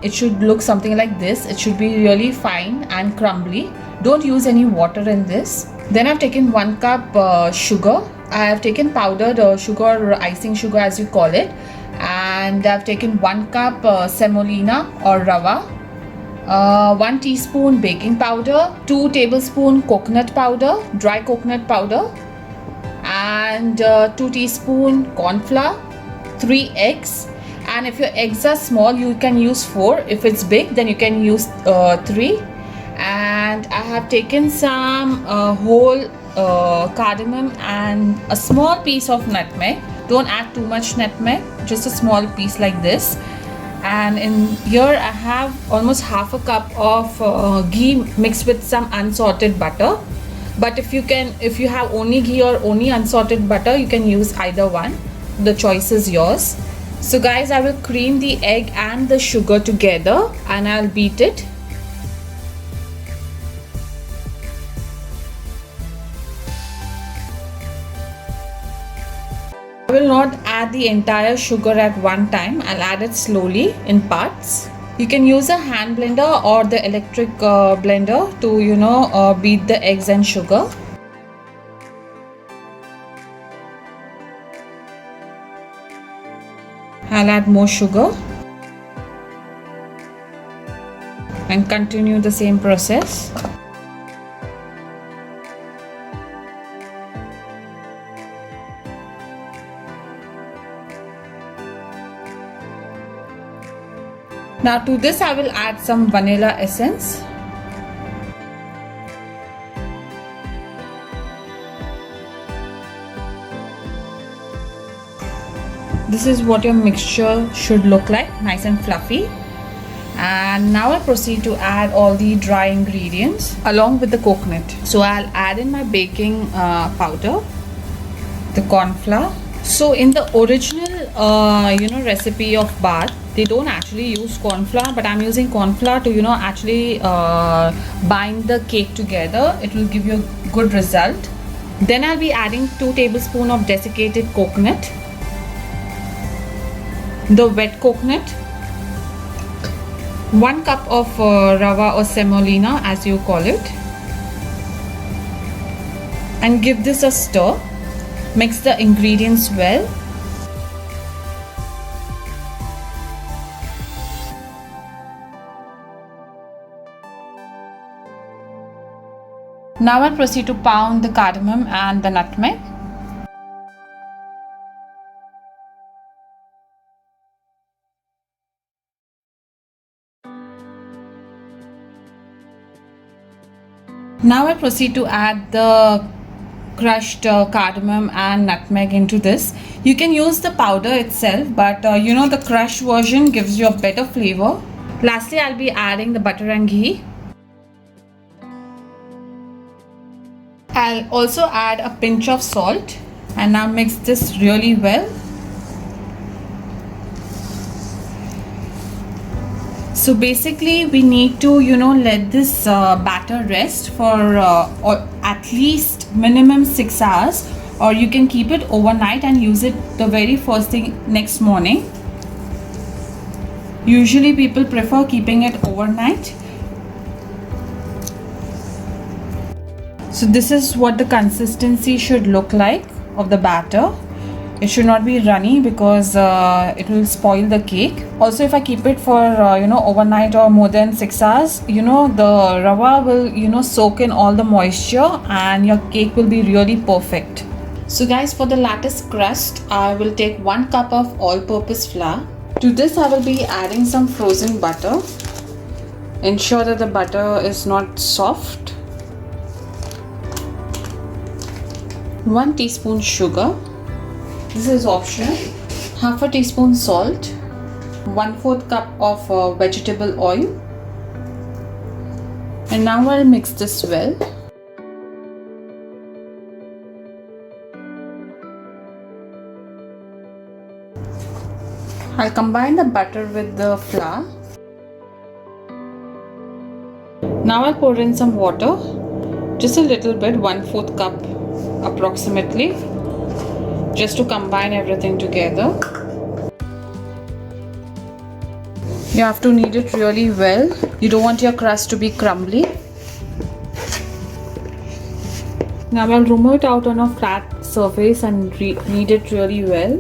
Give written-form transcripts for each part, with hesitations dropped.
it should look something like this. It should be really fine and crumbly. Don't use any water in this. Then I've taken 1 cup sugar. I have taken powdered sugar or icing sugar as you call it, and I've taken 1 cup semolina or rava, 1 teaspoon baking powder, 2 tablespoon coconut powder, dry coconut powder, and 2 teaspoon corn flour, 3 eggs. And if your eggs are small, you can use 4. If it's big, then you can use 3. And I have taken some whole cardamom and a small piece of nutmeg. Don't add too much nutmeg, just a small piece like this. And in here I have almost half a cup of ghee mixed with some unsalted butter. But if you have only ghee or only unsalted butter, you can use either one. The choice is yours. So guys, I will cream the egg and the sugar together and I'll beat it. I will not add the entire sugar at one time. I'll add it slowly in parts. You can use a hand blender or the electric blender to beat the eggs and sugar. I'll add more sugar and continue the same process. Now to this I will add some vanilla essence. This is what your mixture should look like, nice and fluffy. And now I'll proceed to add all the dry ingredients along with the coconut. So I'll add in my baking powder, the corn flour. So in the original recipe of Bath, they don't actually use corn flour, but I'm using corn flour to actually bind the cake together. It will give you a good result. Then I'll be adding 2 tablespoons of desiccated coconut, the wet coconut, 1 cup of rava or semolina as you call it, and give this a stir. Mix the ingredients well. Now I'll proceed to pound the cardamom and the nutmeg. Now I proceed to add the crushed cardamom and nutmeg into this. You can use the powder itself, but the crushed version gives you a better flavor. Lastly, I'll be adding the butter and ghee. I'll also add a pinch of salt and now mix this really well. So basically we need to let this batter rest for or at least minimum 6 hours, or you can keep it overnight and use it the very first thing next morning. Usually people prefer keeping it overnight. So this is what the consistency should look like of the batter. It should not be runny because it will spoil the cake. Also, if I keep it for overnight or more than 6 hours, the rava will soak in all the moisture and your cake will be really perfect. So guys, for the lattice crust, I will take 1 cup of all-purpose flour. To this I will be adding some frozen butter. Ensure that the butter is not soft. 1 teaspoon sugar. This is optional. Half a teaspoon salt. 1/4 cup of vegetable oil. And now I'll mix this well. I'll combine the butter with the flour. Now I'll pour in some water, just a little bit, 1/4 cup approximately, just to combine everything together. You have to knead it really well. You don't want your crust to be crumbly. Now I'll remove it out on a flat surface and knead it really well.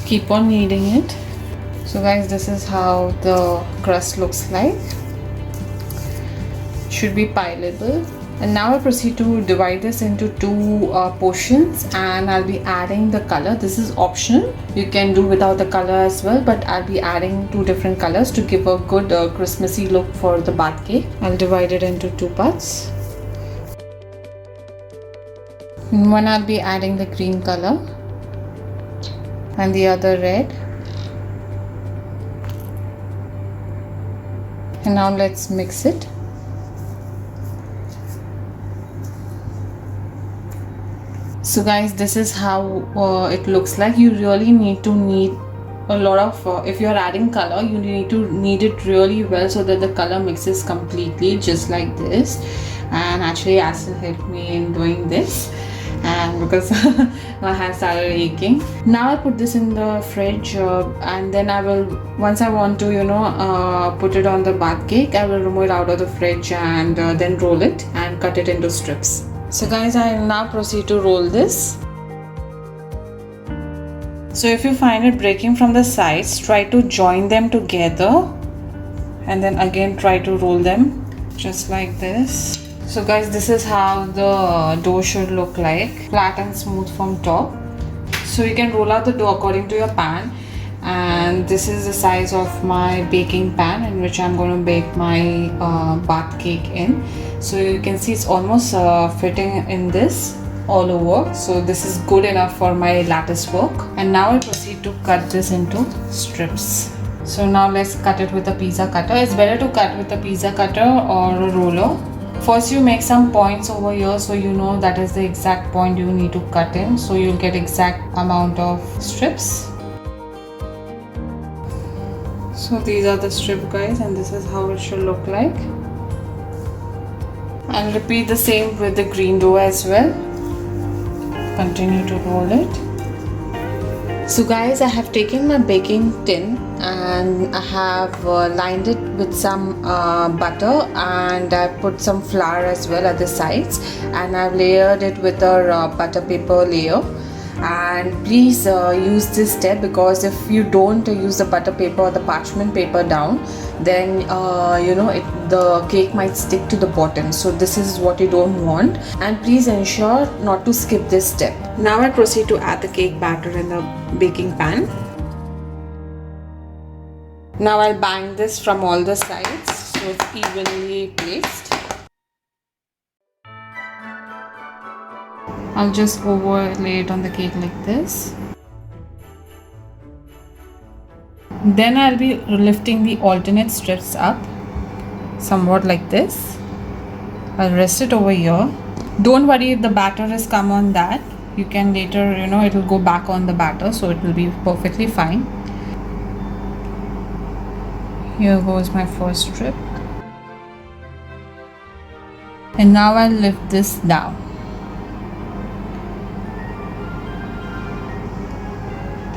Keep on kneading it. So guys, this is how the crust looks like. Should be pileable. And now I'll proceed to divide this into two portions, and I'll be adding the color. This is optional. You can do without the color as well, but I'll be adding two different colors to give a good Christmassy look for the bath cake. I'll divide it into two parts. In one I'll be adding the green color and the other red. And now let's mix it. So guys, this is how it looks like. You really need to knead a lot of, if you're adding color, you need to knead it really well so that the color mixes completely, just like this. And actually Aston helped me in doing this, and because my hands started aching. Now I'll put this in the fridge, and then I will, once I want to put it on the bath cake, I will remove it out of the fridge and then roll it and cut it into strips. So guys, I will now proceed to roll this. So if you find it breaking from the sides, try to join them together and then again try to roll them just like this. So guys, this is how the dough should look like, flat and smooth from top. So you can roll out the dough according to your pan, and this is the size of my baking pan in which I'm going to bake my bath cake in. So you can see it's almost fitting in this all over. So this is good enough for my lattice work. And now I'll proceed to cut this into strips. So now let's cut it with a pizza cutter. It's better to cut with a pizza cutter or a roller. First you make some points over here, so you know that is the exact point you need to cut in, so you'll get exact amount of strips. So these are the strip guys, and this is how it should look like. I'll repeat the same with the green dough as well. Continue to roll it. So guys, I have taken my baking tin and I have lined it with some butter, and I put some flour as well at the sides, and I've layered it with a butter paper layer. And please use this step, because if you don't use the butter paper or the parchment paper down, then the cake might stick to the bottom. So this is what you don't want, and please ensure not to skip this step. Now I proceed to add the cake batter in the baking pan. Now I'll bang this from all the sides so it's evenly placed. I'll just overlay it on the cake like this. Then I'll be lifting the alternate strips up, somewhat like this. I'll rest it over here. Don't worry if the batter has come on that. You can later, it will go back on the batter, so it will be perfectly fine. Here goes my first strip. And now I'll lift this down.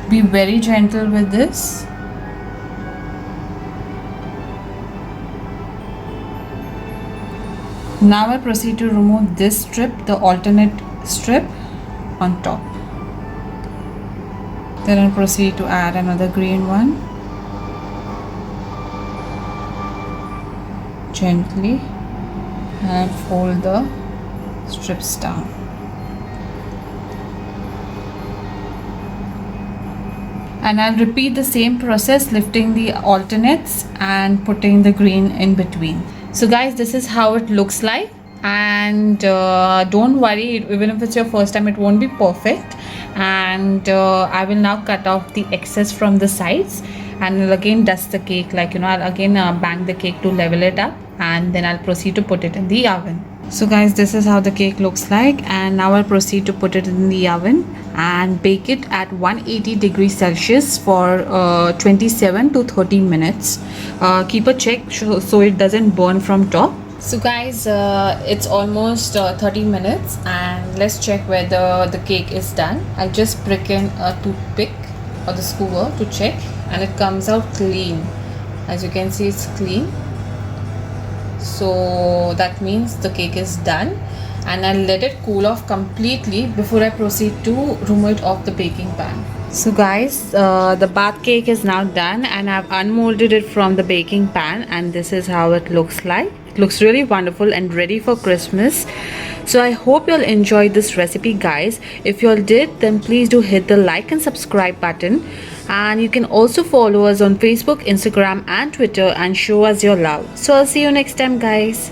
Be very gentle with this. Now I proceed to remove this strip, the alternate strip, on top. Then I'll proceed to add another green one. Gently, and fold the strips down. And I'll repeat the same process, lifting the alternates and putting the green in between. So guys, this is how it looks like, and don't worry, even if it's your first time, it won't be perfect. And I will now cut off the excess from the sides, and I'll again dust the cake, I'll again bang the cake to level it up, and then I'll proceed to put it in the oven. So guys, this is how the cake looks like, and now I'll proceed to put it in the oven and bake it at 180 degrees Celsius for 27 to 30 minutes. Keep a check so it doesn't burn from top. So guys, it's almost 30 minutes and let's check whether the cake is done. I just prick in a toothpick or the skewer to check and it comes out clean. As you can see, it's clean. So that means the cake is done, and I'll let it cool off completely before I proceed to remove it off the baking pan. So guys, the bath cake is now done and I've unmolded it from the baking pan, and this is how it looks like. It looks really wonderful and ready for Christmas. So I hope you'll enjoy this recipe, guys. If you all did, then please do hit the like and subscribe button, and you can also follow us on Facebook, Instagram and Twitter and show us your love. So I'll see you next time, guys.